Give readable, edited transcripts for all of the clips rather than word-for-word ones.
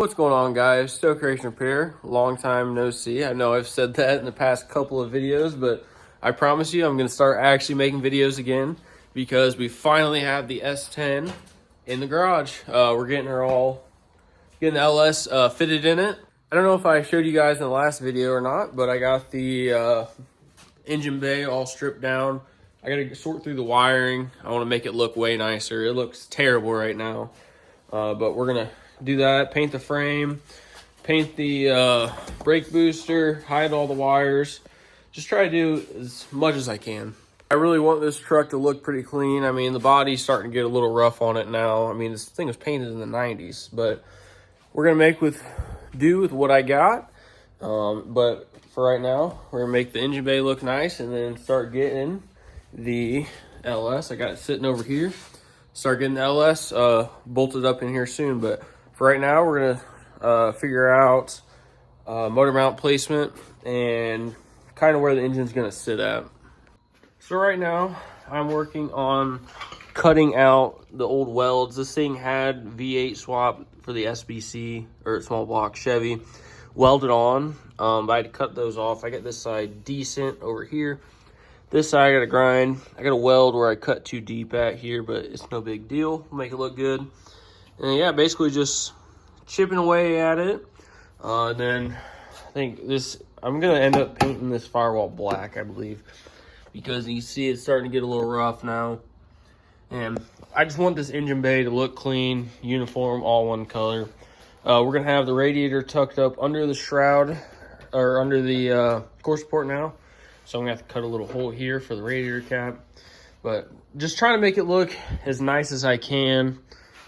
What's going on, guys? Stoke Creation Repair. Long time no see. I know I've said that in the past couple of videos, but I promise you I'm going to start actually making videos again because we finally have the S10 in the garage. We're getting the LS fitted in it. I don't know if I showed you guys in the last video or not, but I got the engine bay all stripped down. I got to sort through the wiring. I want to make it look way nicer. It looks terrible right now, but we're going to do that, paint the frame, paint the brake booster, hide all the wires. Just try to do as much as I can. I really want this truck to look pretty clean. I mean, the body's starting to get a little rough on it now. I mean, this thing was painted in the 90s, but we're gonna make do with what I got. But for right now, we're gonna make the engine bay look nice and then start getting the LS. I got it sitting over here. Start getting the LS bolted up in here soon, but for right now, we're gonna figure out motor mount placement and kind of where the engine's gonna sit at. So right now, I'm working on cutting out the old welds. This thing had V8 swap for the SBC, or small block Chevy, welded on, but I had to cut those off. I got this side decent over here. This side I gotta grind. I got a weld where I cut too deep at here, but it's no big deal. We'll make it look good. And yeah, basically just chipping away at it. Then I think I'm gonna end up painting this firewall black, I believe, because you see it's starting to get a little rough now. And I just want this engine bay to look clean, uniform, all one color. We're gonna have the radiator tucked up under the shroud, or under the core support now. So I'm gonna have to cut a little hole here for the radiator cap. But just trying to make it look as nice as I can.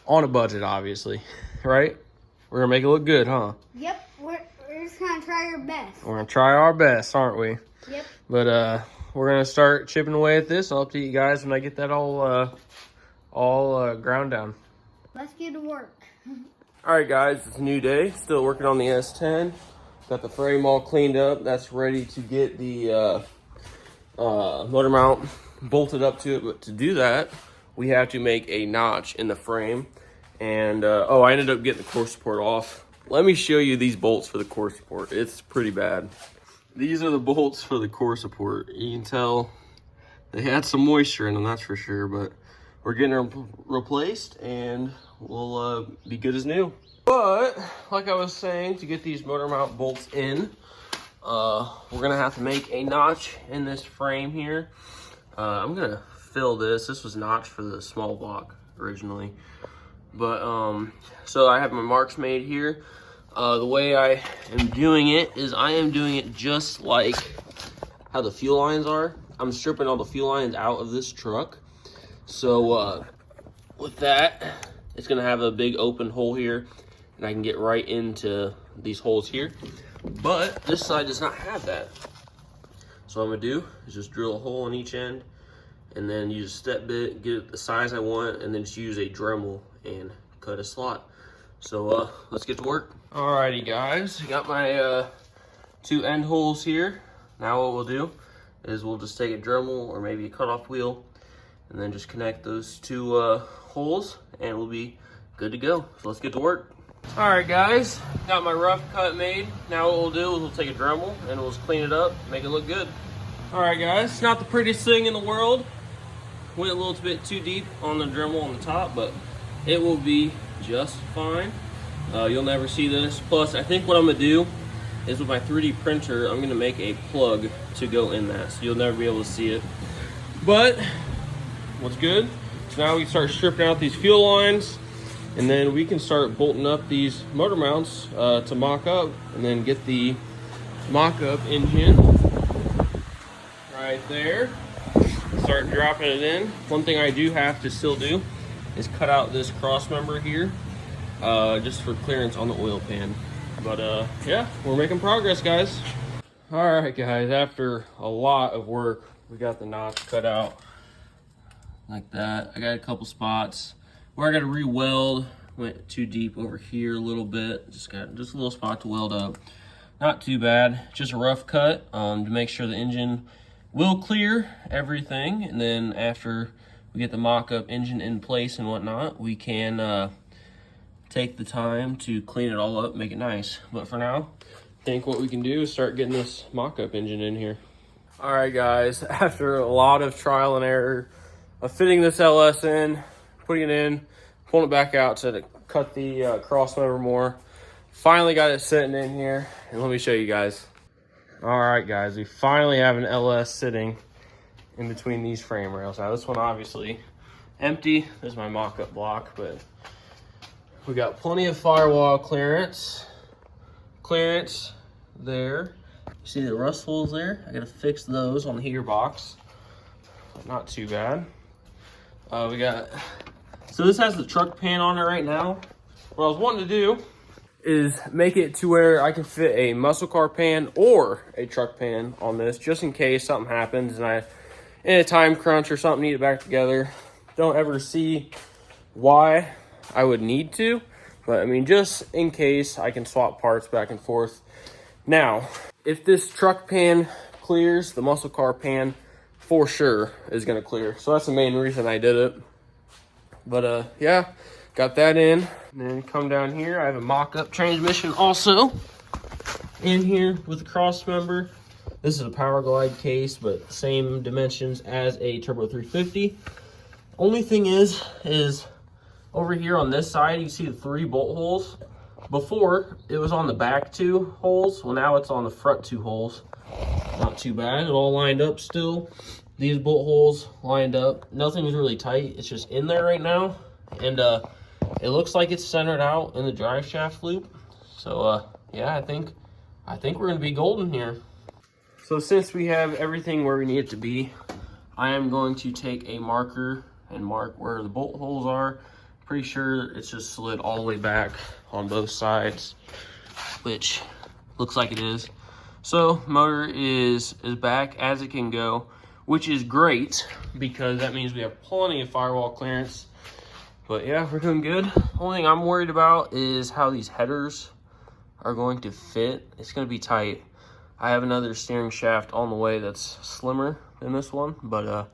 On a budget, obviously, right? We're gonna make it look good, huh? Yep, we're just gonna try our best. We're gonna try our best, aren't we? Yep. But we're gonna start chipping away at this. I'll update you guys when I get that all ground down. Let's get to work. All right, guys, it's a new day. Still working on the S10. Got the frame all cleaned up. That's ready to get the motor mount bolted up to it. But to do that, we have to make a notch in the frame. And, I ended up getting the core support off. Let me show you these bolts for the core support. It's pretty bad. These are the bolts for the core support. You can tell they had some moisture in them, that's for sure. But we're getting them replaced and we'll be good as new. But, like I was saying, to get these motor mount bolts in, we're gonna have to make a notch in this frame here. I'm gonna fill this. This was notched for the small block originally. But, so I have my marks made here. The way I am doing it is I am doing it just like how the fuel lines are. I'm stripping all the fuel lines out of this truck. So, with that, it's gonna have a big open hole here and I can get right into these holes here. But this side does not have that. So what I'm gonna do is just drill a hole on each end and then use a step bit, get it the size I want, and then just use a Dremel and cut a slot. So let's get to work. Alrighty, guys, got my two end holes here. Now what we'll do is we'll just take a Dremel or maybe a cutoff wheel and then just connect those two holes and we'll be good to go. So let's get to work. Alright, guys, got my rough cut made. Now what we'll do is we'll take a Dremel and we'll just clean it up, make it look good. Alright, guys, it's not the prettiest thing in the world. Went a little bit too deep on the Dremel on the top, but it will be just fine. You'll never see this. Plus, I think what I'm gonna do is with my 3D printer, I'm gonna make a plug to go in that, so you'll never be able to see it. But what's good? So now we can start stripping out these fuel lines, and then we can start bolting up these motor mounts to mock up, and then get the mock-up engine right there. Start dropping it in. One thing I do have to still do is cut out this cross member here, just for clearance on the oil pan. But yeah, we're making progress, guys. All right, guys, after a lot of work, we got the notch cut out like that. I got a couple spots where I got to re-weld. Went too deep over here a little bit. Just got a little spot to weld up. Not too bad. Just a rough cut to make sure the engine will clear everything. And then after we get the mock-up engine in place and whatnot, we can take the time to clean it all up, make it nice. But for now, I think what we can do is start getting this mock-up engine in here. All right, guys, after a lot of trial and error of fitting this LS in, putting it in, pulling it back out to cut the cross member more, finally got it sitting in here, and let me show you guys. All right, guys, we finally have an LS sitting in between these frame rails. Now, this one obviously empty. There's my mock-up block, but we got plenty of firewall clearance there. You see the rust holes there? I gotta fix those on the heater box. Not too bad. So this has the truck pan on it right now. What I was wanting to do is make it to where I can fit a muscle car pan or a truck pan on this, just in case something happens and I, in a time crunch or something, need it back together. Don't ever see why I would need to, but I mean, just in case, I can swap parts back and forth. Now, if this truck pan clears, the muscle car pan for sure is gonna clear. So that's the main reason I did it. But yeah, got that in. And then come down here, I have a mock-up transmission also in here with the cross member. This is a Power Glide case, but same dimensions as a Turbo 350. Only thing is over here on this side, you see the 3 bolt holes. Before, it was on the back 2 holes. Well, now it's on the front 2 holes. Not too bad. It all lined up still. These bolt holes lined up. Nothing was really tight. It's just in there right now. And it looks like it's centered out in the drive shaft loop. So yeah, I think we're gonna be golden here. So since we have everything where we need it to be, I am going to take a marker and mark where the bolt holes are. Pretty sure it's just slid all the way back on both sides, which looks like it is. So motor is back as it can go, which is great because that means we have plenty of firewall clearance. But yeah, we're doing good. Only thing I'm worried about is how these headers are going to fit. It's going to be tight. I have another steering shaft on the way that's slimmer than this one, but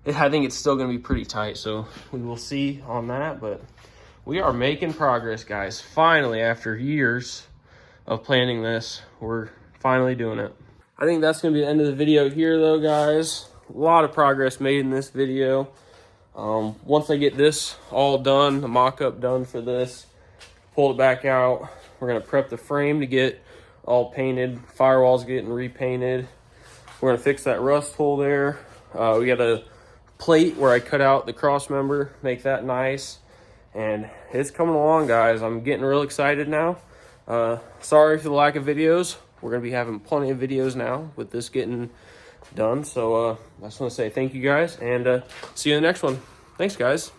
I think it's still going to be pretty tight, so we will see on that. But we are making progress, guys. Finally, after years of planning this, we're finally doing it. I think that's going to be the end of the video here, though, guys. A lot of progress made in this video. Once I get this all done, the mock-up done for this, pull it back out, we're going to prep the frame to get all painted. Firewall's getting repainted. We're going to fix that rust hole there. We got a plate where I cut out the cross member, make that nice. And it's coming along, guys. I'm getting real excited now. Sorry for the lack of videos. We're going to be having plenty of videos now with this getting done. So I just want to say thank you guys, and see you in the next one. Thanks, guys.